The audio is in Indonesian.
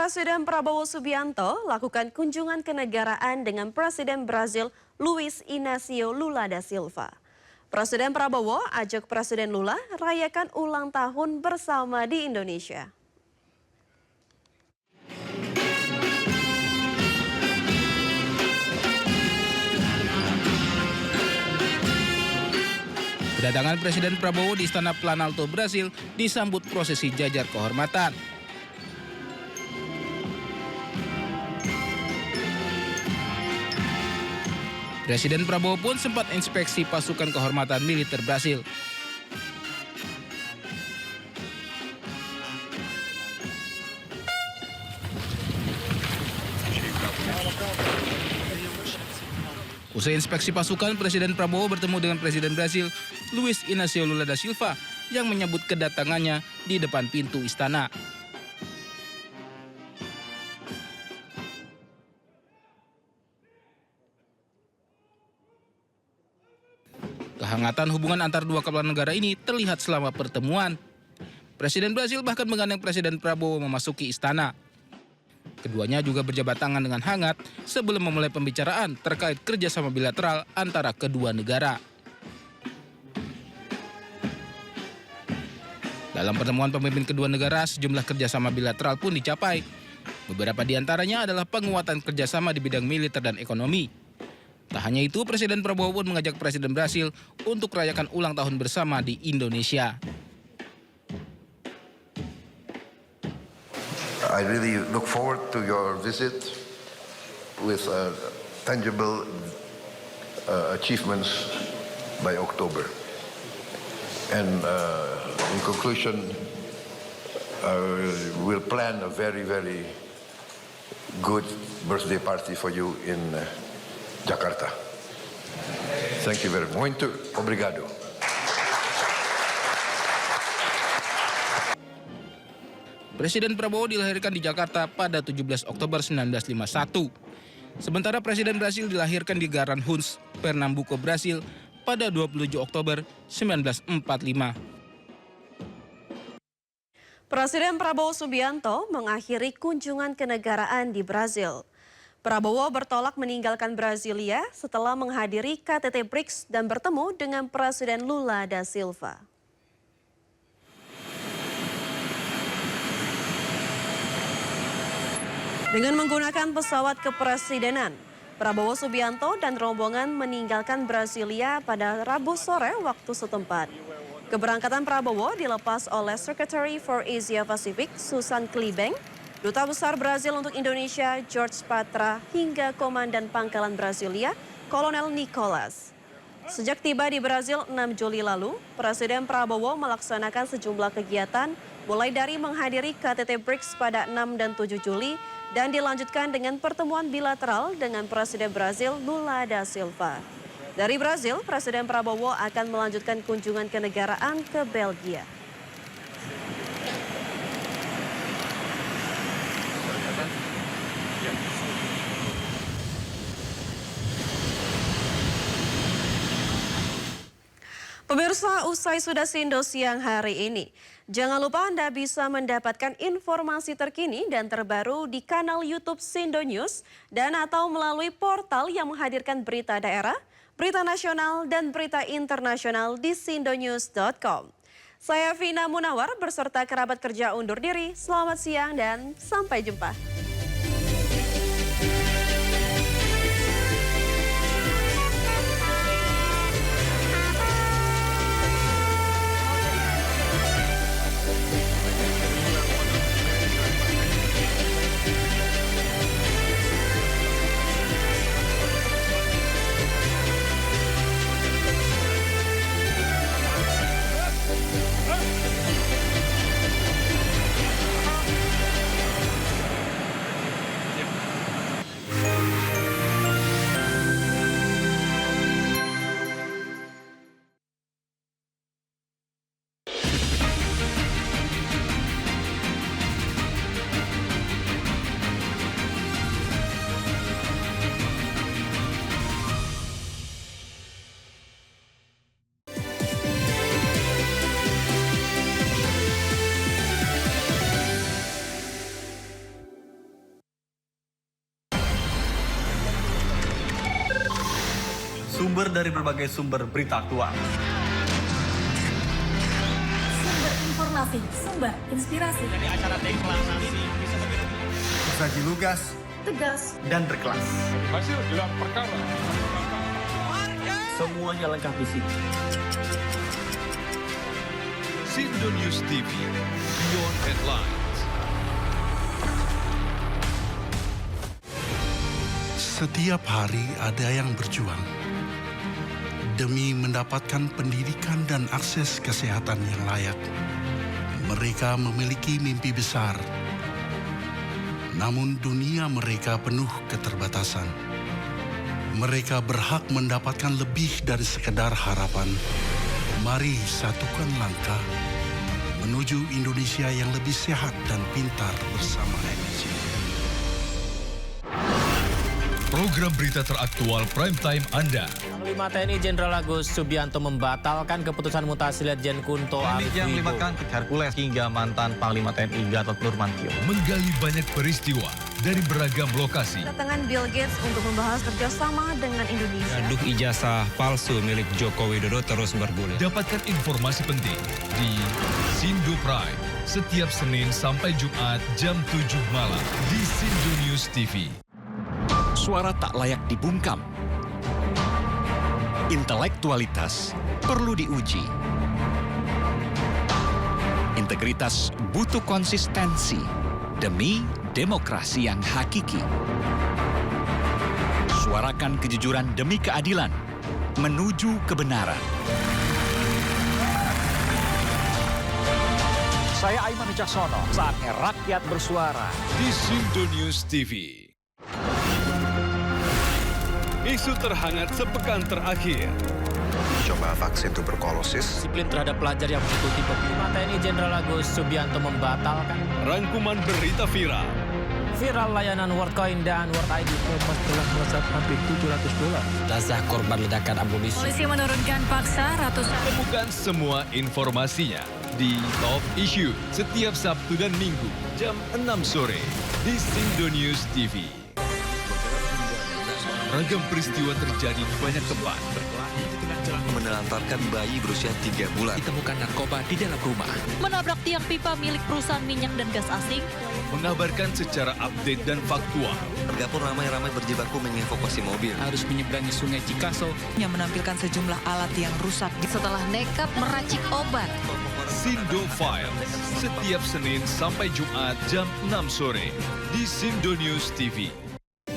Presiden Prabowo Subianto lakukan kunjungan kenegaraan dengan Presiden Brazil Luiz Inácio Lula da Silva. Presiden Prabowo ajak Presiden Lula rayakan ulang tahun bersama di Indonesia. Kedatangan Presiden Prabowo di Istana Planalto, Brasil disambut prosesi jajar kehormatan. Presiden Prabowo pun sempat inspeksi pasukan kehormatan militer Brasil. Usai inspeksi pasukan, Presiden Prabowo bertemu dengan Presiden Brasil Luiz Inácio Lula da Silva yang menyambut kedatangannya di depan pintu istana. Kehangatan hubungan antar dua kepala negara ini terlihat selama pertemuan. Presiden Brasil bahkan menggandeng Presiden Prabowo memasuki istana. Keduanya juga berjabat tangan dengan hangat sebelum memulai pembicaraan terkait kerjasama bilateral antara kedua negara. Dalam pertemuan pemimpin kedua negara, sejumlah kerjasama bilateral pun dicapai. Beberapa di antaranya adalah penguatan kerjasama di bidang militer dan ekonomi. Tak hanya itu, Presiden Prabowo pun mengajak Presiden Brasil untuk rayakan ulang tahun bersama di Indonesia. I really look forward to your visit with tangible achievements by October. And in conclusion, we'll plan a very, very good birthday party for you in Jakarta. Thank you very much. Muito obrigado. Presiden Prabowo dilahirkan di Jakarta pada 17 Oktober 1951. Sementara Presiden Brasil dilahirkan di Garanhuns, Pernambuco, Brasil pada 27 Oktober 1945. Presiden Prabowo Subianto mengakhiri kunjungan kenegaraan di Brasil. Prabowo bertolak meninggalkan Brasilia setelah menghadiri KTT BRICS dan bertemu dengan Presiden Lula da Silva. Dengan menggunakan pesawat kepresidenan, Prabowo Subianto dan rombongan meninggalkan Brasilia pada Rabu sore waktu setempat. Keberangkatan Prabowo dilepas oleh Secretary for Asia Pacific Susan Klebeng, Duta Besar Brasil untuk Indonesia George Patra hingga Komandan Pangkalan Brasilia Kolonel Nicholas. Sejak tiba di Brasil 6 Juli lalu, Presiden Prabowo melaksanakan sejumlah kegiatan mulai dari menghadiri KTT BRICS pada 6 dan 7 Juli dan dilanjutkan dengan pertemuan bilateral dengan Presiden Brasil Lula da Silva. Dari Brasil, Presiden Prabowo akan melanjutkan kunjungan kenegaraan ke Belgia. Pemirsa, usai sudah Sindo siang hari ini. Jangan lupa Anda bisa mendapatkan informasi terkini dan terbaru di kanal YouTube Sindo News dan atau melalui portal yang menghadirkan berita daerah, berita nasional, dan berita internasional di sindonews.com. Saya Vina Munawar beserta kerabat kerja undur diri. Selamat siang dan sampai jumpa. Sumber dari berbagai sumber berita aktual. Sumber informasi, sumber inspirasi. Dari acara deklarasi ini bisa bersaji lugas, Tegas, dan berkelas. Hasil gelar perkara. Semuanya lengkap di sini. Sindo News TV, Beyond Headlines. Setiap hari ada yang berjuang demi mendapatkan pendidikan dan akses kesehatan yang layak. Mereka memiliki mimpi besar, namun dunia mereka penuh keterbatasan. Mereka berhak mendapatkan lebih dari sekedar harapan. Mari satukan langkah menuju Indonesia yang lebih sehat dan pintar bersama MNC. Program berita teraktual prime time Anda. Panglima TNI Jenderal Agus Subianto membatalkan keputusan mutasi Letjen Kunto Arif Yang Wibowo. melibatkan Hercules hingga mantan Panglima TNI Gatot Nurmantio. Menggali banyak peristiwa dari beragam lokasi. Kedatangan Bill Gates untuk membahas kerjasama dengan Indonesia. Gaduh ijazah palsu milik Joko Widodo terus bergulir. Dapatkan informasi penting di Sindo Prime setiap Senin sampai Jumat jam 7 malam di Sindo News TV. Suara tak layak dibungkam. Intelektualitas perlu diuji. Integritas butuh konsistensi demi demokrasi yang hakiki. Suarakan kejujuran demi keadilan menuju kebenaran. Saya Aiman Wicaksono, saatnya rakyat bersuara. Di Sindo News TV. Isu terhangat sepekan terakhir. Coba vaksin tuberkulosis. Disiplin terhadap pelajar yang mengikuti Panglima TNI Jenderal Agus Subianto membatalkan. Rangkuman berita viral. Viral layanan WorldCoin dan World ID telah melesat hampir $700. Jenazah korban ledakan amunisi. polisi menurunkan paksa ratusan. Temukan semua informasinya di Top Issue setiap Sabtu dan Minggu jam 6 sore di Sindo News TV. Ragam peristiwa terjadi di banyak tempat. Menelantarkan bayi berusia 3 bulan. Ditemukan narkoba di dalam rumah. Menabrak tiang pipa milik perusahaan minyak dan gas asing. Mengabarkan secara update dan faktual. Warga pun ramai-ramai berjibaku mengevakuasi mobil. Harus menyeberangi sungai Cikaso. Yang menampilkan sejumlah alat yang rusak. Setelah nekat meracik obat. Sindo Files setiap Senin sampai Jumat jam 6 sore di Sindo News TV.